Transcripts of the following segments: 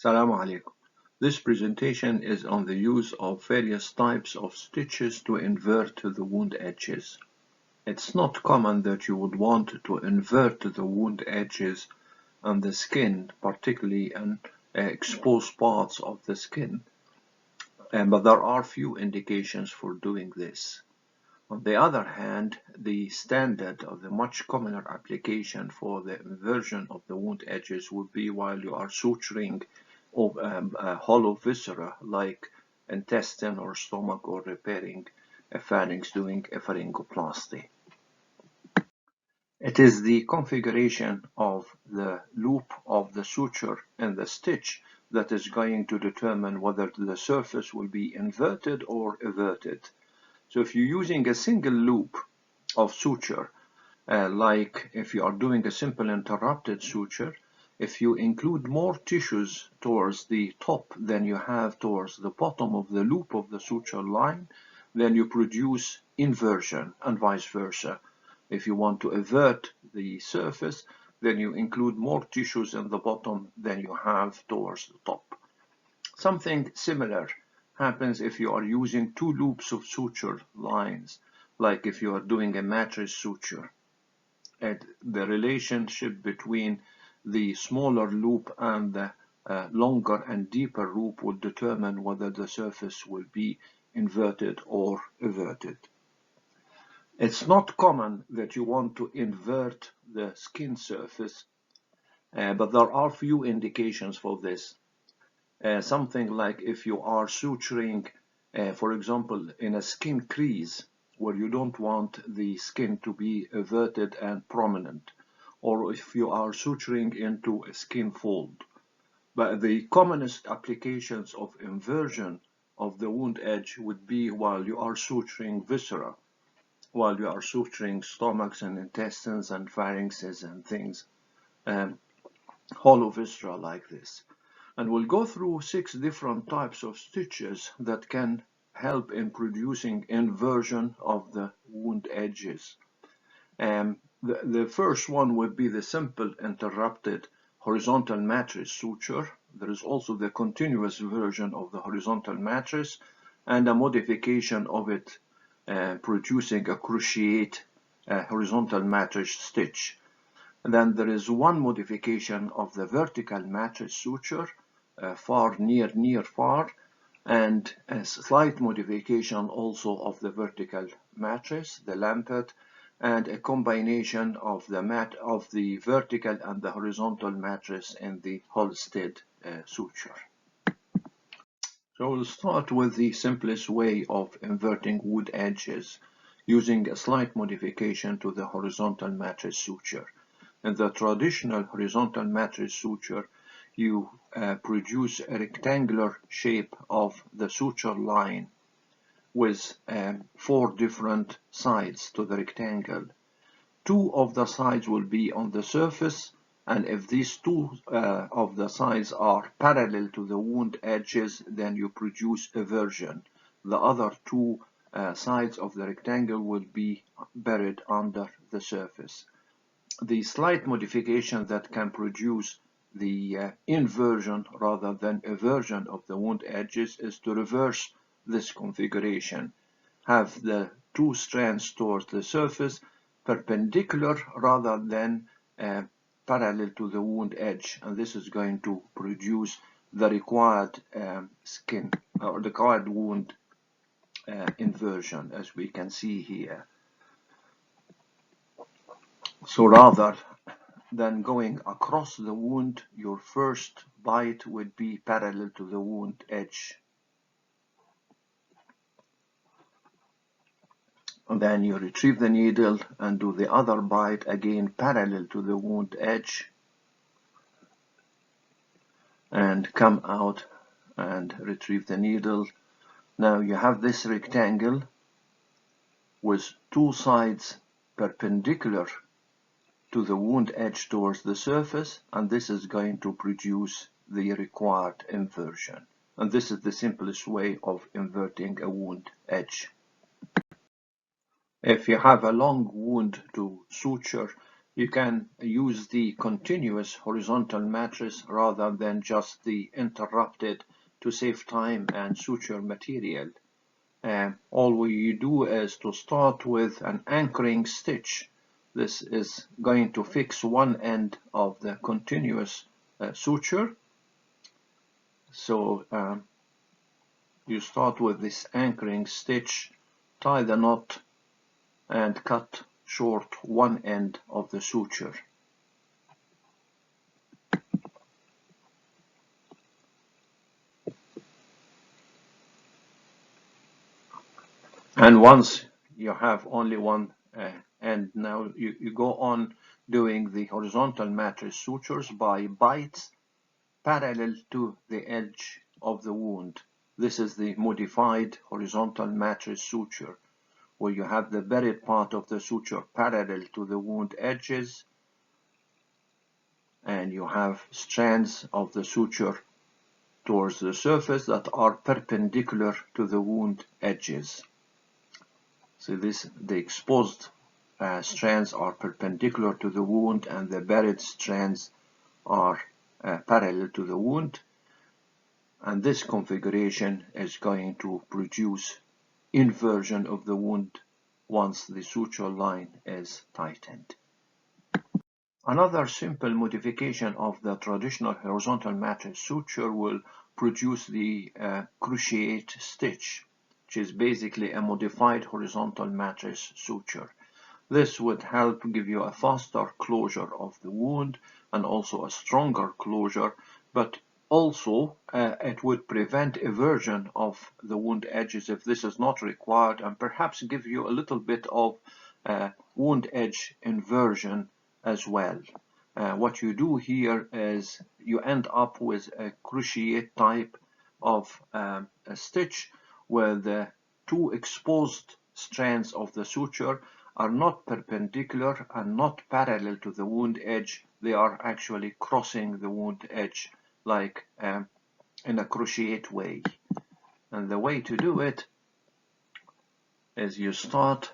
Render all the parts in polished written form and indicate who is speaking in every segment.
Speaker 1: Assalamu alaikum. This presentation is on the use of various types of stitches to invert the wound edges. It's not common that you would want to invert the wound edges on the skin, particularly in exposed parts of the skin, but there are few indications for doing this. On the other hand, the standard of the much commoner application for the inversion of the wound edges would be while you are suturing of hollow viscera like intestine or stomach, or repairing a pharynx, doing a pharyngoplasty. It is the configuration of the loop of the suture and the stitch that is going to determine whether the surface will be inverted or everted. So if you're using a single loop of suture, like if you are doing a simple interrupted suture, if you include more tissues towards the top than you have towards the bottom of the loop of the suture line, then you produce inversion, and vice versa. If you want to invert the surface, then you include more tissues in the bottom than you have towards the top. Something similar happens if you are using two loops of suture lines, like if you are doing a mattress suture. And the relationship between the smaller loop and the longer and deeper loop would determine whether the surface will be inverted or everted. It's not common that you want to invert the skin surface, but there are few indications for this. Something like if you are suturing, for example, in a skin crease, where you don't want the skin to be everted and prominent, or if you are suturing into a skin fold. But the commonest applications of inversion of the wound edge would be while you are suturing viscera, while you are suturing stomachs and intestines and pharynxes and things, hollow viscera like this. And we'll go through 6 different types of stitches that can help in producing inversion of the wound edges. The first one would be the simple interrupted horizontal mattress suture. There is also the continuous version of the horizontal mattress and a modification of it, producing a crocheted horizontal mattress stitch. And then there is one modification of the vertical mattress suture, far, near, far, and a slight modification also of the vertical mattress, the lampet, and a combination of the vertical and the horizontal mattress in the Holstead suture. So we'll start with the simplest way of inverting wound edges, using a slight modification to the horizontal mattress suture. In the traditional horizontal mattress suture, you produce a rectangular shape of the suture line with 4 different sides to the rectangle. 2 of the sides will be on the surface, and if these 2 of the sides are parallel to the wound edges, then you produce eversion. The other 2 sides of the rectangle will be buried under the surface. The slight modification that can produce the inversion rather than eversion of the wound edges is to reverse this configuration. Have the 2 strands towards the surface perpendicular rather than parallel to the wound edge, and this is going to produce the required skin or the required wound inversion, as we can see here. So rather than going across the wound, your first bite would be parallel to the wound edge. And then you retrieve the needle and do the other bite again parallel to the wound edge, and come out and retrieve the needle. Now you have this rectangle with 2 sides perpendicular to the wound edge towards the surface, and this is going to produce the required inversion. And this is the simplest way of inverting a wound edge. If you have a long wound to suture, You can use the continuous horizontal mattress rather than just the interrupted to save time and suture material. All you do is to start with an anchoring stitch. This is going to fix one end of the continuous suture. So you start with this anchoring stitch, tie the knot, and cut short one end of the suture. And once you have only one end, now you go on doing the horizontal mattress sutures by bites parallel to the edge of the wound. This is the modified horizontal mattress suture, where you have the buried part of the suture parallel to the wound edges, and you have strands of the suture towards the surface that are perpendicular to the wound edges. So the exposed strands are perpendicular to the wound, and the buried strands are parallel to the wound. And this configuration is going to produce inversion of the wound once the suture line is tightened. Another simple modification of the traditional horizontal mattress suture will produce the crochet stitch, which is basically a modified horizontal mattress suture. This would help give you a faster closure of the wound and also a stronger closure, but also it would prevent eversion of the wound edges if this is not required, and perhaps give you a little bit of wound edge inversion as well. What you do here is you end up with a crochet type of a stitch where the two exposed strands of the suture are not perpendicular and not parallel to the wound edge. They are actually crossing the wound edge like in a crocheted way. And the way to do it is you start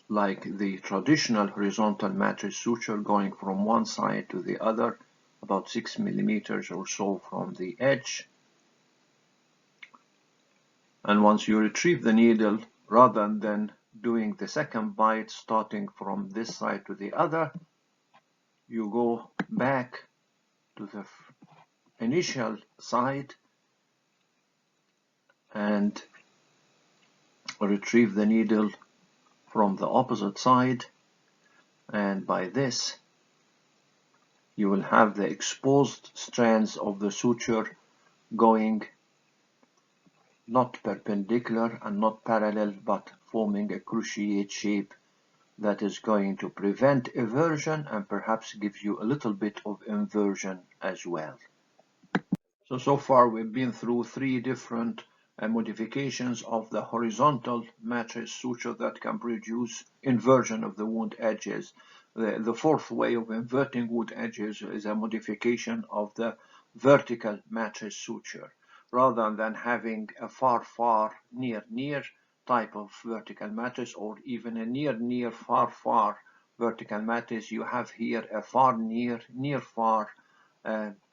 Speaker 1: like the traditional horizontal mattress suture, going from one side to the other, about 6 millimeters or so from the edge. And once you retrieve the needle, rather than doing the second bite starting from this side to the other, you go back to the initial side and retrieve the needle from the opposite side, and by this you will have the exposed strands of the suture going not perpendicular and not parallel, but forming a crocheted shape that is going to prevent eversion and perhaps give you a little bit of inversion as well. So far we've been through three different modifications of the horizontal mattress suture that can produce inversion of the wound edges. The fourth way of inverting wound edges is a modification of the vertical mattress suture. Rather than having a far, near type of vertical mattress, or even a near, far vertical mattress, you have here a far, near, far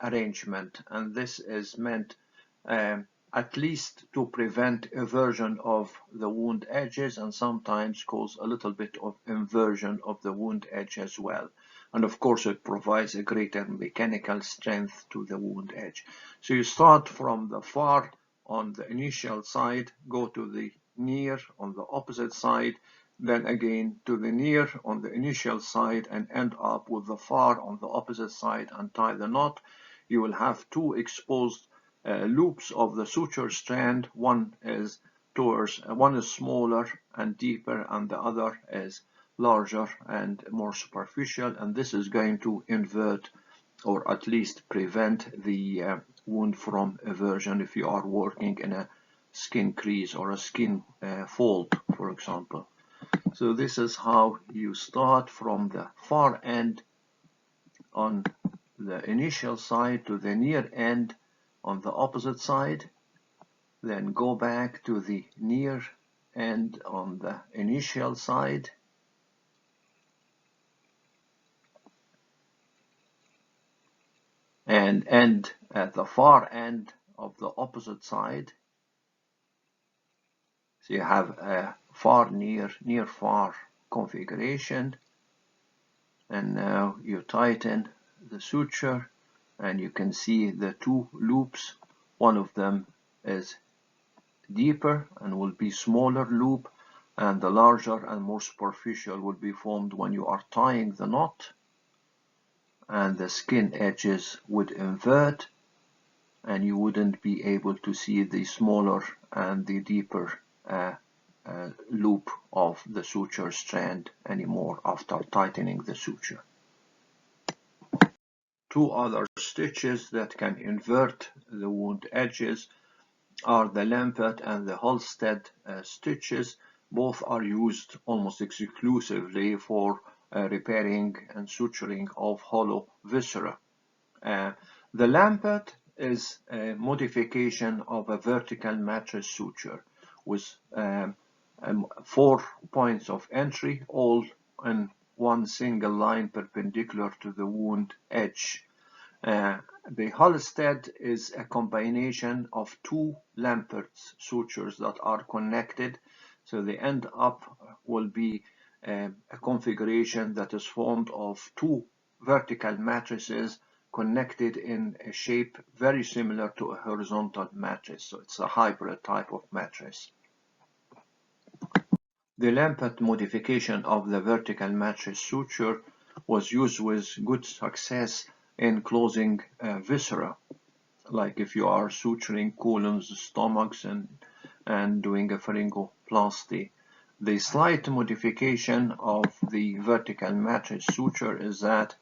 Speaker 1: arrangement, and this is meant at least to prevent eversion of the wound edges and sometimes cause a little bit of inversion of the wound edge as well. And of course it provides a greater mechanical strength to the wound edge. So you start from the far on the initial side, go to the near on the opposite side, then again to the near on the initial side, and end up with the far on the opposite side and tie the knot. You will have two exposed loops of the suture strand. One is smaller and deeper, and the other is larger and more superficial, and this is going to invert or at least prevent the wound from eversion if you are working in a skin crease or a skin fold, for example. So this is how you start from the far end on the initial side to the near end on the opposite side, then go back to the near end on the initial side, and end at the far end of the opposite side. So you have a far near far configuration, and now you tighten the suture and you can see the two loops. One of them is deeper and will be smaller loop, and the larger and more superficial will be formed when you are tying the knot, and the skin edges would invert and you wouldn't be able to see the smaller and the deeper loop of the suture strand anymore after tightening the suture. Two other stitches that can invert the wound edges are the Lampert and the Halstead stitches. Both are used almost exclusively for repairing and suturing of hollow viscera. The Lampert is a modification of a vertical mattress suture with 4 points of entry, all in one single line perpendicular to the wound edge. The Halstead is a combination of two Lampert sutures that are connected, so the end up will be a configuration that is formed of two vertical mattresses connected in a shape very similar to a horizontal mattress, so it's a hybrid type of mattress. The Lampert modification of the vertical mattress suture was used with good success in closing viscera, like if you are suturing colons, stomachs, and doing a pharyngoplasty. The slight modification of the vertical mattress suture is that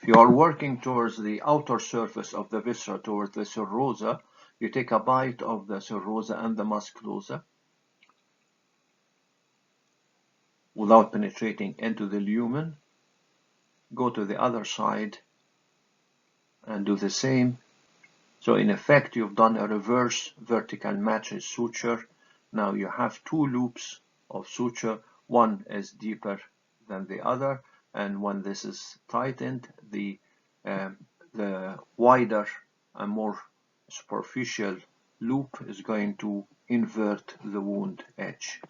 Speaker 1: if you are working towards the outer surface of the viscera, towards the serosa, you take a bite of the serosa and the musculosa without penetrating into the lumen. Go to the other side and do the same. So in effect, you've done a reverse vertical mattress suture. Now you have two loops of suture. One is deeper than the other, and when this is tightened, the wider and more superficial loop is going to invert the wound edge.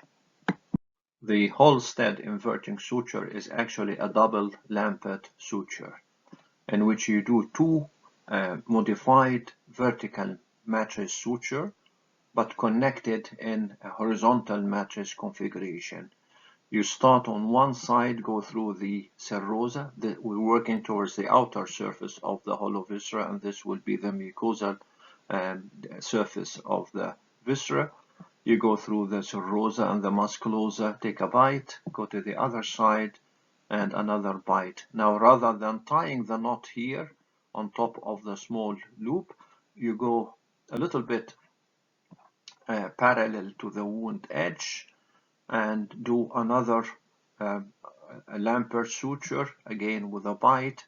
Speaker 1: The Halstead inverting suture is actually a double Lampert suture, in which you do two modified vertical mattress suture, but connected in a horizontal mattress configuration. You start on one side, go through the serosa, we're working towards the outer surface of the hollow viscera, and this will be the mucosal surface of the viscera. You go through the serosa and the musculosa, take a bite, go to the other side, and another bite. Now, rather than tying the knot here on top of the small loop, you go a little bit parallel to the wound edge and do another Lampert suture, again with a bite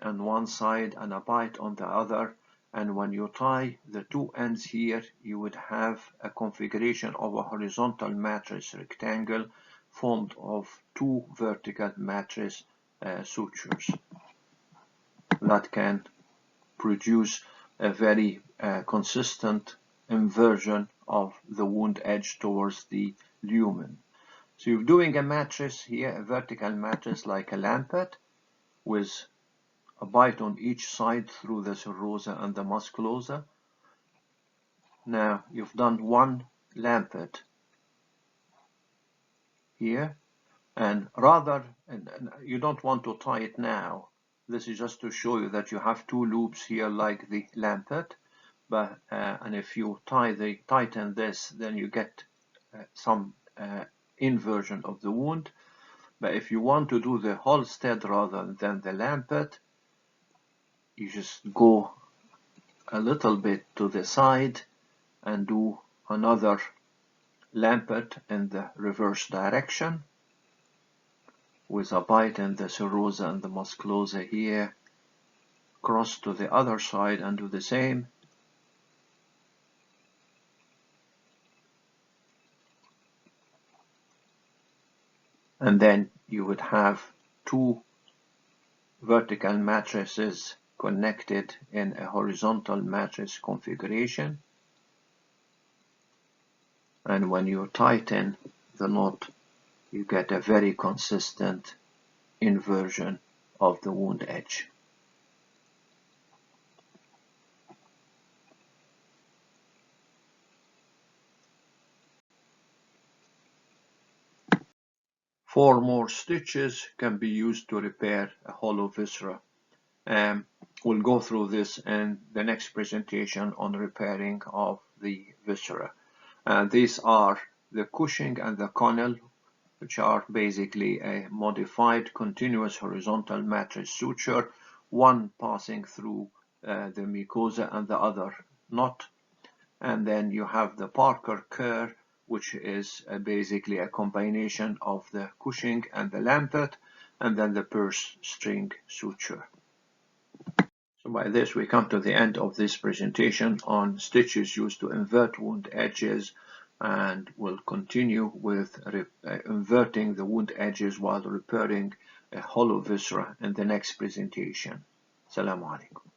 Speaker 1: on one side and a bite on the other. And when you tie the two ends here, you would have a configuration of a horizontal mattress rectangle formed of two vertical mattress sutures that can produce a very consistent inversion of the wound edge towards the lumen. So you're doing a mattress here, a vertical mattress like a Lampert, with a bite on each side through the serosa and the musculosa. Now you've done one Lampert here, and you don't want to tie it now. This is just to show you that you have two loops here like the Lampert, but and if you tighten this, then you get some inversion of the wound. But if you want to do the Halstead rather than the Lampert, you just go a little bit to the side and do another Lampert in the reverse direction with a bite in the serosa and the musculosa here, cross to the other side and do the same. And then you would have two vertical mattresses connected in a horizontal mattress configuration, and when you tighten the knot you get a very consistent inversion of the wound edge. Four more stitches can be used to repair a hollow viscera. We'll go through this in the next presentation on repairing of the viscera. These are the Cushing and the Connell, which are basically a modified continuous horizontal mattress suture, one passing through the mucosa and the other not. And then you have the Parker Kerr, which is basically a combination of the Cushing and the Lampert, and then the purse string suture. So by this we come to the end of this presentation on stitches used to invert wound edges, and we'll continue with inverting the wound edges while repairing a hollow viscera in the next presentation. Assalamu alaikum.